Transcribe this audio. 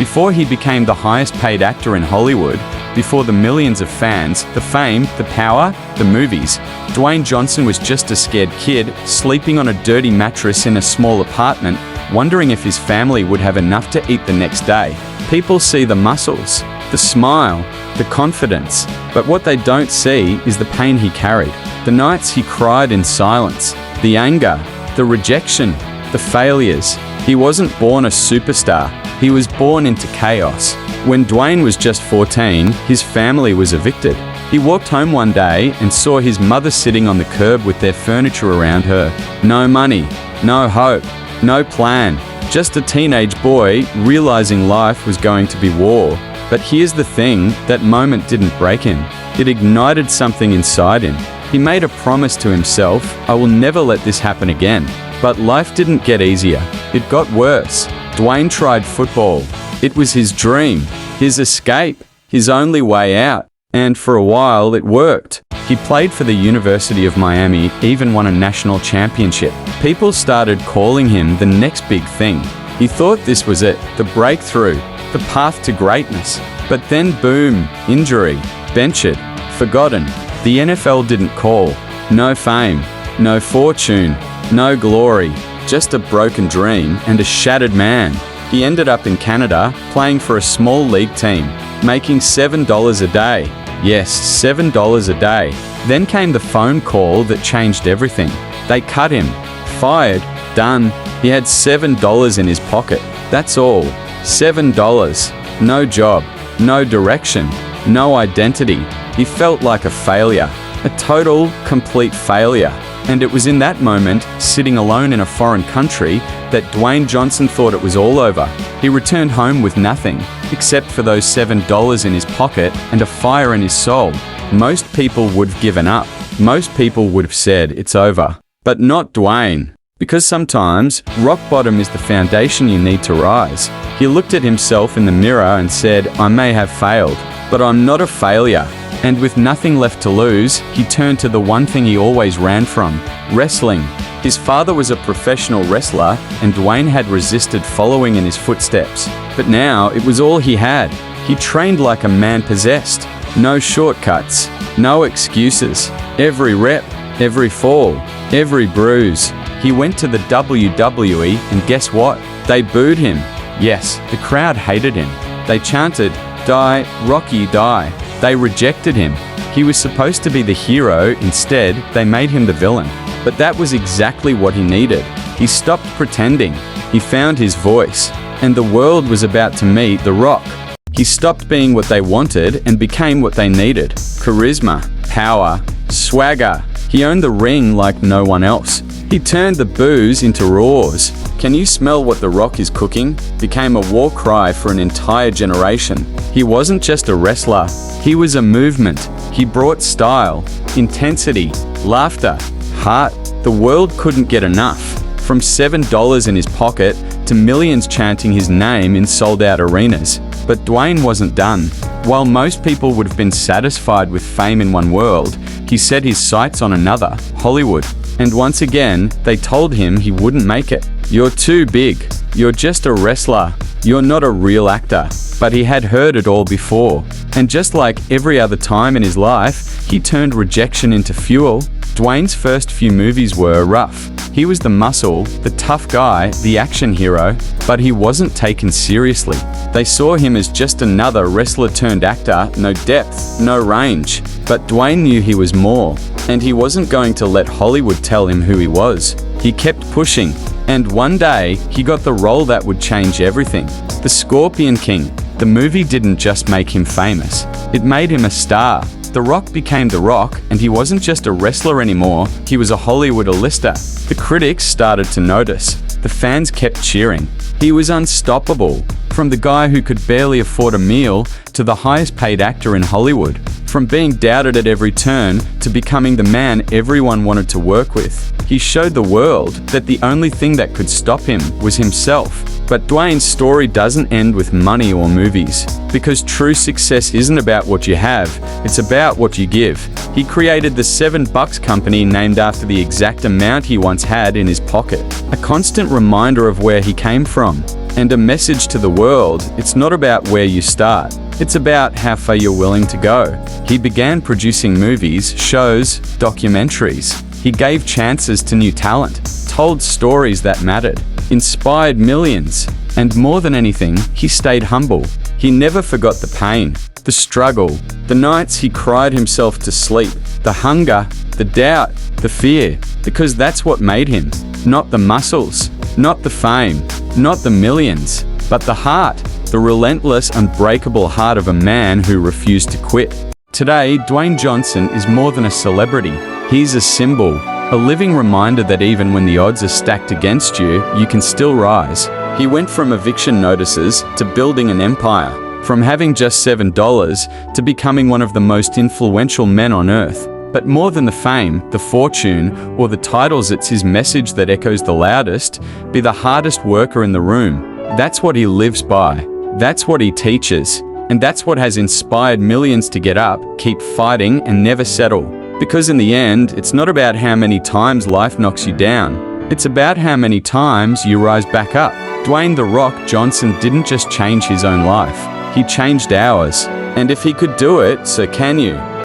Before he became the highest paid actor in Hollywood, before the millions of fans, the fame, the power, the movies, Dwayne Johnson was just a scared kid, sleeping on a dirty mattress in a small apartment, wondering if his family would have enough to eat the next day. People see the muscles, the smile, the confidence, but what they don't see is the pain he carried. The nights he cried in silence, the anger, the rejection, the failures. He wasn't born a superstar, he was born into chaos. When Dwayne was just 14, his family was evicted. He walked home one day and saw his mother sitting on the curb with their furniture around her. No money, no hope, no plan. Just a teenage boy realizing life was going to be war. But here's the thing, that moment didn't break him. It ignited something inside him. He made a promise to himself, I will never let this happen again. But life didn't get easier. It got worse. Dwayne tried football. It was his dream, his escape, his only way out. And for a while it worked. He played for the University of Miami, even won a national championship. People started calling him the next big thing. He thought this was it, the breakthrough, the path to greatness. But then boom, injury, benched, forgotten. The NFL didn't call. No fame, no fortune, no glory, just a broken dream and a shattered man. He ended up in Canada, playing for a small league team, making $7 a day. Yes, $7 a day. Then came the phone call that changed everything. They cut him. Fired. Done. He had $7 in his pocket. That's all. $7. No job. No direction. No identity. He felt like a failure. A total, complete failure. And it was in that moment, sitting alone in a foreign country, that Dwayne Johnson thought it was all over. He returned home with nothing, except for those $7 in his pocket and a fire in his soul. Most people would have given up. Most people would have said, it's over. But not Dwayne. Because sometimes, rock bottom is the foundation you need to rise. He looked at himself in the mirror and said, I may have failed, but I'm not a failure. And with nothing left to lose, he turned to the one thing he always ran from, wrestling. His father was a professional wrestler, and Dwayne had resisted following in his footsteps. But now, it was all he had. He trained like a man possessed. No shortcuts, no excuses. Every rep, every fall, every bruise. He went to the WWE, and guess what? They booed him. Yes, the crowd hated him. They chanted, die, Rocky, die. They rejected him. He was supposed to be the hero, instead, they made him the villain. But that was exactly what he needed. He stopped pretending. He found his voice. And the world was about to meet The Rock. He stopped being what they wanted and became what they needed. Charisma, power, swagger. He owned the ring like no one else. He turned the boos into roars. Can you smell what The Rock is cooking? Became a war cry for an entire generation. He wasn't just a wrestler, he was a movement. He brought style, intensity, laughter, heart. The world couldn't get enough. From $7 in his pocket to millions chanting his name in sold-out arenas. But Dwayne wasn't done. While most people would have been satisfied with fame in one world, he set his sights on another, Hollywood. And once again, they told him he wouldn't make it. You're too big. You're just a wrestler. You're not a real actor. But he had heard it all before. And just like every other time in his life, he turned rejection into fuel. Dwayne's first few movies were rough. He was the muscle, the tough guy, the action hero, but he wasn't taken seriously. They saw him as just another wrestler turned actor, no depth, no range. But Dwayne knew he was more, and he wasn't going to let Hollywood tell him who he was. He kept pushing, and one day, he got the role that would change everything. The Scorpion King. The movie didn't just make him famous, it made him a star. The Rock became The Rock, and he wasn't just a wrestler anymore, he was a Hollywood A-lister. The critics started to notice. The fans kept cheering. He was unstoppable. From the guy who could barely afford a meal to the highest paid actor in Hollywood. From being doubted at every turn to becoming the man everyone wanted to work with. He showed the world that the only thing that could stop him was himself. But Dwayne's story doesn't end with money or movies. Because true success isn't about what you have, it's about what you give. He created the $7 company named after the exact amount he once had in his pocket. A constant reminder of where he came from. And a message to the world, it's not about where you start. It's about how far you're willing to go. He began producing movies, shows, documentaries. He gave chances to new talent, told stories that mattered, inspired millions. And more than anything, he stayed humble. He never forgot the pain, the struggle, the nights he cried himself to sleep, the hunger, the doubt, the fear, because that's what made him. Not the muscles, not the fame, not the millions, but the heart, the relentless, unbreakable heart of a man who refused to quit. Today, Dwayne Johnson is more than a celebrity. He's a symbol, a living reminder that even when the odds are stacked against you, you can still rise. He went from eviction notices to building an empire, from having just $7 to becoming one of the most influential men on earth. But more than the fame, the fortune, or the titles, it's his message that echoes the loudest. Be the hardest worker in the room. That's what he lives by. That's what he teaches. And that's what has inspired millions to get up, keep fighting, and never settle. Because in the end, it's not about how many times life knocks you down. It's about how many times you rise back up. Dwayne "The Rock" Johnson didn't just change his own life. He changed ours. And if he could do it, so can you.